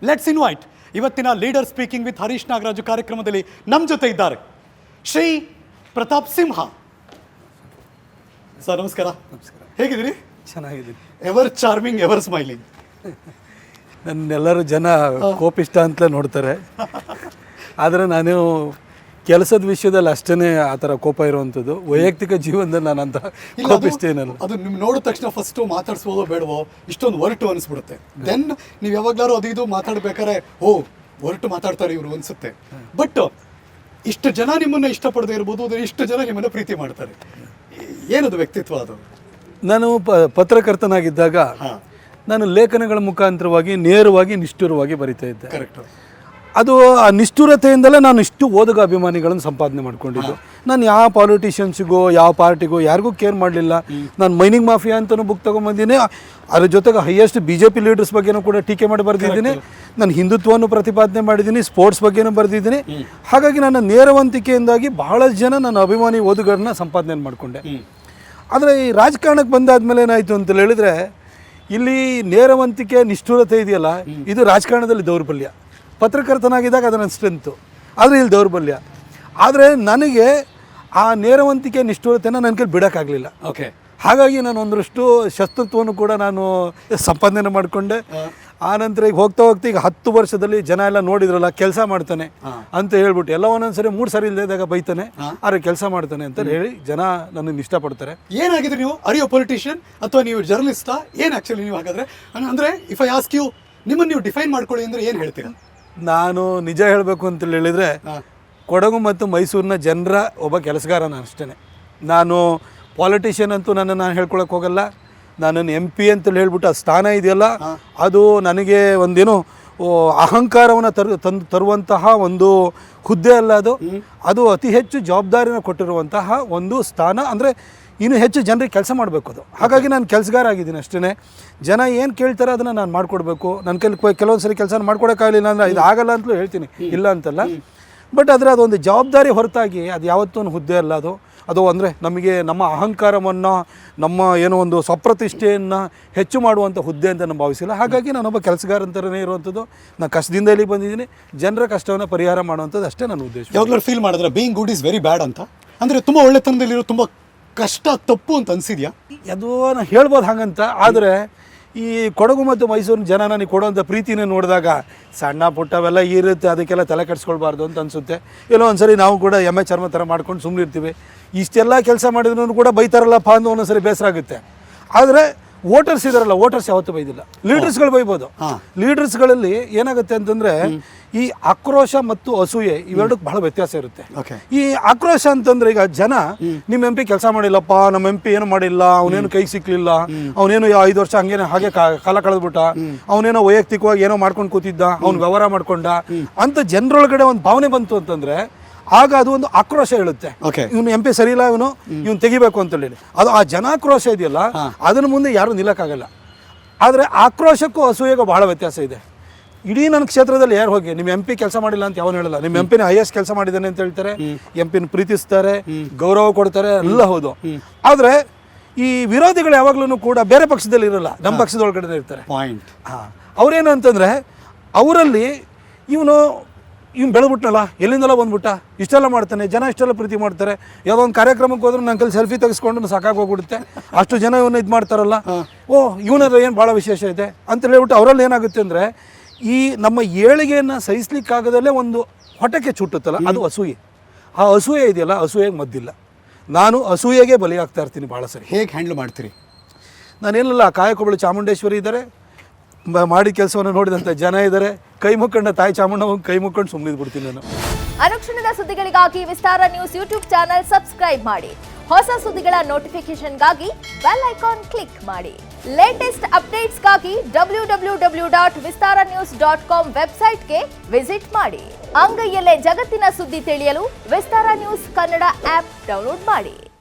Let's invite ಇವತ್ತಿನ leader speaking with Harish Nagaraju ಕಾರ್ಯಕ್ರಮದಲ್ಲಿ ನಮ್ಮ ಜೊತೆ ಇದ್ದಾರೆ ಶ್ರೀ ಪ್ರತಾಪ್ ಸಿಂಹ ಸರ್. ನಮಸ್ಕಾರ. ನಮಸ್ಕಾರ. ಹೇಗಿದ್ದೀರಿ? ಚೆನ್ನಾಗಿದ್ದೀನಿ. Ever charming, ever smiling. ನನ್ನೆಲ್ಲರೂ ಜನ ಕೋಪಿಷ್ಟ ಅಂತಲೇ ನೋಡ್ತಾರೆ, ಆದರೆ ನಾನು ಕೆಲಸದ ವಿಷಯದಲ್ಲಿ ಅಷ್ಟೇ ಆ ಥರ ಕೋಪ ಇರುವಂಥದ್ದು. ವೈಯಕ್ತಿಕ ಜೀವನದಲ್ಲಿ ನಾನು ಅಂತ ಕೋಪಿಷ್ಟ ಏನಲ್ಲ. ಅದು ನಿಮ್ಗೆ ನೋಡಿದ ತಕ್ಷಣ ಫಸ್ಟು ಮಾತಾಡ್ಸ್ಬೋದೋ ಬೇಡವೋ ಇಷ್ಟೊಂದು ಒರಟು ಅನಿಸ್ಬಿಡುತ್ತೆ. ದೆನ್ ನೀವು ಯಾವಾಗಲಾರು ಅದು ಇದು ಮಾತಾಡ್ಬೇಕಾದ್ರೆ ಓ ಒರಟು ಮಾತಾಡ್ತಾರೆ ಇವರು ಅನಿಸುತ್ತೆ. ಬಟ್ ಇಷ್ಟು ಜನ ನಿಮ್ಮನ್ನು ಇಷ್ಟಪಡದೇ ಇರ್ಬೋದು, ಆದರೆ ಇಷ್ಟು ಜನ ನಿಮ್ಮನ್ನು ಪ್ರೀತಿ ಮಾಡ್ತಾರೆ. ಏನದು ವ್ಯಕ್ತಿತ್ವ ಅದು? ನಾನು ಪತ್ರಕರ್ತನಾಗಿದ್ದಾಗ ನಾನು ಲೇಖನಗಳ ಮುಖಾಂತರವಾಗಿ ನೇರವಾಗಿ ನಿಷ್ಠುರವಾಗಿ ಬರಿತಾ ಇದ್ದೆ. ಕರೆಕ್ಟ್. ಅದು ಆ ನಿಷ್ಠುರತೆಯಿಂದಲೇ ನಾನು ಇಷ್ಟು ಓದುಗ ಅಭಿಮಾನಿಗಳನ್ನು ಸಂಪಾದನೆ ಮಾಡ್ಕೊಂಡಿದ್ದು. ನಾನು ಯಾವ ಪಾಲಿಟಿಷಿಯನ್ಸಿಗೋ ಯಾವ ಪಾರ್ಟಿಗೋ ಯಾರಿಗೂ ಕೇರ್ ಮಾಡಲಿಲ್ಲ. ನಾನು ಮೈನಿಂಗ್ ಮಾಫಿಯಾ ಅಂತಲೂ ಬುಕ್ ತೊಗೊಂಬಂದಿನಿ. ಅದ್ರ ಜೊತೆಗೆ ಹೈಯೆಸ್ಟ್ BJP ಲೀಡರ್ಸ್ ಬಗ್ಗೆನೂ ಕೂಡ ಟೀಕೆ ಮಾಡಿ ಬರೆದಿದ್ದೀನಿ. ನಾನು ಹಿಂದುತ್ವವನ್ನು ಪ್ರತಿಪಾದನೆ ಮಾಡಿದ್ದೀನಿ, ಸ್ಪೋರ್ಟ್ಸ್ ಬಗ್ಗೆನೂ ಬರೆದಿದ್ದೀನಿ. ಹಾಗಾಗಿ ನನ್ನ ನೇರವಂತಿಕೆಯಿಂದಾಗಿ ಬಹಳ ಜನ ನನ್ನ ಅಭಿಮಾನಿ ಓದುಗರನ್ನ ಸಂಪಾದನೆ ಮಾಡಿಕೊಂಡೆ. ಆದರೆ ಈ ರಾಜಕಾರಣಕ್ಕೆ ಬಂದಾದ್ಮೇಲೆ ಏನಾಯಿತು ಅಂತ ಹೇಳಿದ್ರೆ, ಇಲ್ಲಿ ನೇರವಂತಿಕೆ ನಿಷ್ಠುರತೆ ಇದೆಯಲ್ಲ, ಇದು ರಾಜಕಾರಣದಲ್ಲಿ ದೌರ್ಬಲ್ಯ. ಪತ್ರಕರ್ತನಾಗಿದ್ದಾಗ ಅದು ನನ್ನ ಸ್ಟ್ರೆಂತು, ಆದರೆ ಇಲ್ಲಿ ದೌರ್ಬಲ್ಯ. ಆದರೆ ನನಗೆ ಆ ನೇರವಂತಿಕೆ ನಿಷ್ಠುರತೆನ ನನ್ನ ಕೈಲಿ ಬಿಡೋಕ್ಕಾಗಲಿಲ್ಲ. ಓಕೆ. ಹಾಗಾಗಿ ನಾನು ಒಂದಷ್ಟು ಶಸ್ತ್ರತ್ವವನ್ನು ಕೂಡ ನಾನು ಸಂಪಾದನೆ ಮಾಡಿಕೊಂಡೆ. ಆನಂತರ ಈಗ ಹೋಗ್ತಾ ಈಗ 10 ವರ್ಷದಲ್ಲಿ ಜನ ಎಲ್ಲ ನೋಡಿದ್ರಲ್ಲ ಕೆಲಸ ಮಾಡ್ತಾನೆ ಅಂತ ಹೇಳ್ಬಿಟ್ಟು ಎಲ್ಲ ಒಂದೊಂದ್ಸರಿ 3 ಸರಿ ಇಲ್ಲದಾಗ ಬೈತಾನೆ, ಆದರೆ ಕೆಲಸ ಮಾಡ್ತಾನೆ ಅಂತ ಹೇಳಿ ಜನ ನನ್ನನ್ನು ಇಷ್ಟಪಡ್ತಾರೆ. ಏನಾಗಿದ್ರೆ ನೀವು ಅರಿಯೋ ಪೊಲಿಟಿಷಿಯನ್ ಅಥವಾ ನೀವು ಜರ್ನಲಿಸ್ಟಾ ಏನು ಆ್ಯಕ್ಚುಲಿ ನೀವು? ಹಾಗಾದರೆ ಅಂದರೆ ಇಫ್ ಐ ಆಸ್ಕ್ ಯು, ನಿಮ್ಮನ್ನು ನೀವು ಡಿಫೈನ್ ಮಾಡ್ಕೊಳ್ಳಿ ಅಂದರೆ ಏನು ಹೇಳ್ತೀರಾ? ನಾನು ನಿಜ ಹೇಳಬೇಕು ಅಂತ ಹೇಳಿದರೆ, ಕೊಡಗು ಮತ್ತು ಮೈಸೂರಿನ ಜನರ ಒಬ್ಬ ಕೆಲಸಗಾರ ನಾನು ಅಷ್ಟೇ. ನಾನು ಪಾಲಿಟಿಷಿಯನ್ ಅಂತೂ ನಾನು ಹೇಳ್ಕೊಳಕ್ಕೆ ಹೋಗಲ್ಲ. ನಾನನ್ನು MP ಅಂತೇಳಿ ಹೇಳ್ಬಿಟ್ಟು ಆ ಸ್ಥಾನ ಇದೆಯಲ್ಲ, ಅದು ನನಗೆ ಒಂದೇನು ಅಹಂಕಾರವನ್ನು ತರುವಂತಹ ಒಂದು ಹುದ್ದೆ ಅಲ್ಲ. ಅದು ಅತಿ ಹೆಚ್ಚು ಜವಾಬ್ದಾರಿನ ಕೊಟ್ಟಿರುವಂತಹ ಒಂದು ಸ್ಥಾನ. ಅಂದರೆ ಇನ್ನೂ ಹೆಚ್ಚು ಜನರಿಗೆ ಕೆಲಸ ಮಾಡಬೇಕು ಅದು. ಹಾಗಾಗಿ ನಾನು ಕೆಲಸಗಾರ ಆಗಿದ್ದೀನಿ ಅಷ್ಟೇ. ಜನ ಏನು ಕೇಳ್ತಾರೆ ಅದನ್ನು ನಾನು ಮಾಡಿಕೊಡ್ಬೇಕು. ನನ್ನ ಕೆಲವೊಂದು ಸರಿ ಕೆಲಸ ಮಾಡ್ಕೊಡೋಕ್ಕಾಗಲಿಲ್ಲ ಅಂದರೆ ಇದು ಆಗಲ್ಲ ಅಂತಲೂ ಹೇಳ್ತೀನಿ, ಇಲ್ಲ ಅಂತಲ್ಲ. ಬಟ್ ಆದರೆ ಅದೊಂದು ಜವಾಬ್ದಾರಿ ಹೊರತಾಗಿ ಅದು ಯಾವತ್ತೂ ಒಂದು ಹುದ್ದೆ ಅಲ್ಲ. ಅದು ಅಂದರೆ ನಮಗೆ ನಮ್ಮ ಅಹಂಕಾರವನ್ನು, ನಮ್ಮ ಏನೋ ಒಂದು ಸ್ವಪ್ರತಿಷ್ಠೆಯನ್ನು ಹೆಚ್ಚು ಮಾಡುವಂಥ ಹುದ್ದೆ ಅಂತ ನಾನು ಭಾವಿಸಿಲ್ಲ. ಹಾಗಾಗಿ ನಾನೊಬ್ಬ ಕೆಲಸಗಾರ ಅಂತಲೇ ಇರುವಂಥದ್ದು. ನಾನು ಕಷ್ಟದಿಂದ ಇಲ್ಲಿ ಬಂದಿದ್ದೀನಿ, ಜನರ ಕಷ್ಟವನ್ನು ಪರಿಹಾರ ಮಾಡುವಂಥದ್ದು ಅಷ್ಟೇ ನನ್ನ ಉದ್ದೇಶ. ಯಾವಾಗಲೂ ಫೀಲ್ ಮಾಡಿದ್ರೆ being good is very bad ಅಂತ, ಅಂದರೆ ತುಂಬ ಒಳ್ಳೆತನದಲ್ಲಿರೋ ತುಂಬ ಕಷ್ಟ ತಪ್ಪು ಅಂತ ಅನಿಸಿದ್ಯಾ? ಅದು ನಾನು ಹೇಳ್ಬೋದು ಹಾಗಂತ. ಆದರೆ ಈ ಕೊಡಗು ಮತ್ತು ಮೈಸೂರಿನ ಜನ ನನಗೆ ಕೊಡುವಂಥ ಪ್ರೀತಿನ ನೋಡಿದಾಗ ಸಣ್ಣ ಪುಟ್ಟವೆಲ್ಲ ಇರುತ್ತೆ, ಅದಕ್ಕೆಲ್ಲ ತಲೆ ಕೆಡಿಸ್ಕೊಳ್ಬಾರ್ದು ಅಂತ ಅನಿಸುತ್ತೆ. ಎಲ್ಲೋ ಒಂದ್ಸರಿ ನಾವು ಕೂಡ ಎಮ್ಮೆ ಚರ್ಮ ಥರ ಮಾಡ್ಕೊಂಡು ಸುಮ್ಮನೆ ಇರ್ತೀವಿ. ಇಷ್ಟೆಲ್ಲ ಕೆಲಸ ಮಾಡಿದ್ರು ಕೂಡ ಬೈತಾರಲ್ಲಪ್ಪ ಅಂತ ಒಂದೊಂದ್ಸರಿ ಬೇಸರ ಆಗುತ್ತೆ. ಆದರೆ ವೋಟರ್ಸ್ ಇದಾರಲ್ಲ, ವೋಟರ್ಸ್ ಯಾವತ್ತೂ ಬೈದಿಲ್ಲ. ಲೀಡರ್ಸ್ಗಳು ಬೈಬೋದು. ಲೀಡರ್ಸ್ಗಳಲ್ಲಿ ಏನಾಗುತ್ತೆ ಅಂತಂದರೆ, ಈ ಆಕ್ರೋಶ ಮತ್ತು ಅಸೂಯೆ ಇವೆರಡಕ್ಕೆ ಬಹಳ ವ್ಯತ್ಯಾಸ ಇರುತ್ತೆ. ಈ ಆಕ್ರೋಶ ಅಂತಂದ್ರೆ, ಈಗ ಜನ ನಿಮ್ಮ MP ಕೆಲಸ ಮಾಡಿಲ್ಲಪ್ಪ, ನಮ್ಮ MP ಏನು ಮಾಡಿಲ್ಲ, ಅವನೇನು ಕೈ ಸಿಕ್ಲಿಲ್ಲ, ಅವನೇನು 5 ವರ್ಷ ಹಾಗೆ ಕಾಲ ಕಳೆದ್ಬಿಟ್ಟ, ಅವನೇನೋ ವೈಯಕ್ತಿಕವಾಗಿ ಏನೋ ಮಾಡ್ಕೊಂಡು ಕೂತಿದ್ದ, ಅವ್ನು ವ್ಯವಹಾರ ಮಾಡ್ಕೊಂಡ ಅಂತ ಜನರೊಳಗಡೆ ಒಂದು ಭಾವನೆ ಬಂತು ಅಂತಂದ್ರೆ, ಆಗ ಅದು ಒಂದು ಆಕ್ರೋಶ ಹೇಳುತ್ತೆ. ಇವನು MP ಸರಿ ಇಲ್ಲ, ಇವನು ತೆಗಿಬೇಕು ಅಂತ ಹೇಳಿ. ಅದು ಆ ಜನಾಕ್ರೋಶ ಇದೆಯಲ್ಲ, ಅದನ್ನ ಮುಂದೆ ಯಾರು ನಿಲ್ಲಕ್ಕಾಗಲ್ಲ. ಆದರೆ ಆಕ್ರೋಶಕ್ಕೂ ಅಸೂಯೆಗೂ ಬಹಳ ವ್ಯತ್ಯಾಸ ಇದೆ. ಇಡೀ ನನ್ನ ಕ್ಷೇತ್ರದಲ್ಲಿ ಯಾರು ಹೋಗಿ ನಿಮ್ಮ MP ಕೆಲಸ ಮಾಡಿಲ್ಲ ಅಂತ ಯಾವನು ಹೇಳಲ್ಲ. ನಿಮ್ಮ MP ಹೈಯೆಸ್ಟ್ ಕೆಲಸ ಮಾಡಿದ್ದಾನೆ ಅಂತ ಹೇಳ್ತಾರೆ, MP ಪ್ರೀತಿಸ್ತಾರೆ, ಗೌರವ ಕೊಡ್ತಾರೆ, ಎಲ್ಲ ಹೌದು. ಆದರೆ ಈ ವಿರೋಧಿಗಳು ಯಾವಾಗ್ಲೂ ಕೂಡ ಬೇರೆ ಪಕ್ಷದಲ್ಲಿ ಇರಲ್ಲ, ನಮ್ಮ ಪಕ್ಷದೊಳಗಡೆ ಇರ್ತಾರೆ. ಅವ್ರೇನು ಅಂತಂದರೆ, ಅವರಲ್ಲಿ ಇವನು ಬೆಳೆದ್ಬಿಟ್ನಲ್ಲ, ಎಲ್ಲಿಂದೆಲ್ಲ ಬಂದ್ಬಿಟ್ಟ, ಇಷ್ಟೆಲ್ಲ ಮಾಡ್ತಾನೆ, ಜನ ಇಷ್ಟೆಲ್ಲ ಪ್ರೀತಿ ಮಾಡ್ತಾರೆ, ಯಾವುದೋ ಒಂದು ಕಾರ್ಯಕ್ರಮಕ್ಕೆ ಹೋದ್ರೆ ನನ್ನ ಕೈಲಿ ಸೆಲ್ಫಿ ತೆಗೆಸ್ಕೊಂಡು ಸಾಕಾಗೋಗ್ಬಿಡುತ್ತೆ, ಅಷ್ಟು ಜನ ಇವನ್ನ ಇದು ಮಾಡ್ತಾರಲ್ಲ, ಇವನಲ್ಲ ಏನು ಭಾಳ ವಿಶೇಷ ಇದೆ ಅಂತ ಹೇಳ್ಬಿಟ್ಟು ಅವರಲ್ಲಿ ಏನಾಗುತ್ತೆ ಅಂದರೆ, ಈ ನಮ್ಮ ಏಳಿಗೆಯನ್ನು ಸಹಿಸ್ಲಿಕ್ಕಾಗದಲ್ಲೇ ಒಂದು ಹೊಟ್ಟೆಗೆ ಚುಟ್ಟುತ್ತಲ್ಲ, ಅದು ಅಸೂಯೆ. ಆ ಅಸೂಯೆ ಇದೆಯಲ್ಲ, ಅಸೂಯೆಗೆ ಮದ್ದಿಲ್ಲ. ನಾನು ಅಸೂಯೆಗೆ ಬಲಿಯಾಗ್ತಾ ಇರ್ತೀನಿ ಭಾಳ ಸರಿ. ಹೇಗೆ ಹ್ಯಾಂಡಲ್ ಮಾಡ್ತೀರಿ? ನಾನೇನಿಲ್ಲ, ಕಾಯಕೊಬ್ಬಳು ಚಾಮುಂಡೇಶ್ವರಿ ಇದ್ದಾರೆ, ಮಾಡಿ ಕೆಲಸವನ್ನು ನೋಡಿದಂಥ ಜನ ಇದ್ದಾರೆ, ಕೈ ಮುಕ್ಕೊಂಡ ತಾಯಿ ಚಾಮುಂಡಮ್ಮ ಕೈ ಮುಕ್ಕೊಂಡು ಸುಮ್ಮನೆ ಬಿಡ್ತೀನಿ ನಾನು. ಅನುಕ್ಷಣದ ಸುದ್ದಿಗಳಿಗಾಗಿ ವಿಸ್ತಾರ ನ್ಯೂಸ್ ಯೂಟ್ಯೂಬ್ ಚಾನೆಲ್ ಸಬ್ಸ್ಕ್ರೈಬ್ ಮಾಡಿ. ಹೊಸ ಸುದ್ದಿಗಳ ನೋಟಿಫಿಕೇಶನ್ಗಾಗಿ ಬೆಲ್ ಐಕಾನ್ ಕ್ಲಿಕ್ ಮಾಡಿ. ಲೇಟೆಸ್ಟ್ ಅಪ್ಡೇಟ್ಸ್ಗಾಗಿ www.vistaranews.com ವೆಬ್ಸೈಟ್ಗೆ ವಿಸಿಟ್ ಮಾಡಿ. ಅಂಗೈಯಲ್ಲೇ ಜಗತ್ತಿನ ಸುದ್ದಿ ತಿಳಿಯಲು ವಿಸ್ತಾರ ನ್ಯೂಸ್ ಕನ್ನಡ ಆಪ್ ಡೌನ್ಲೋಡ್ ಮಾಡಿ.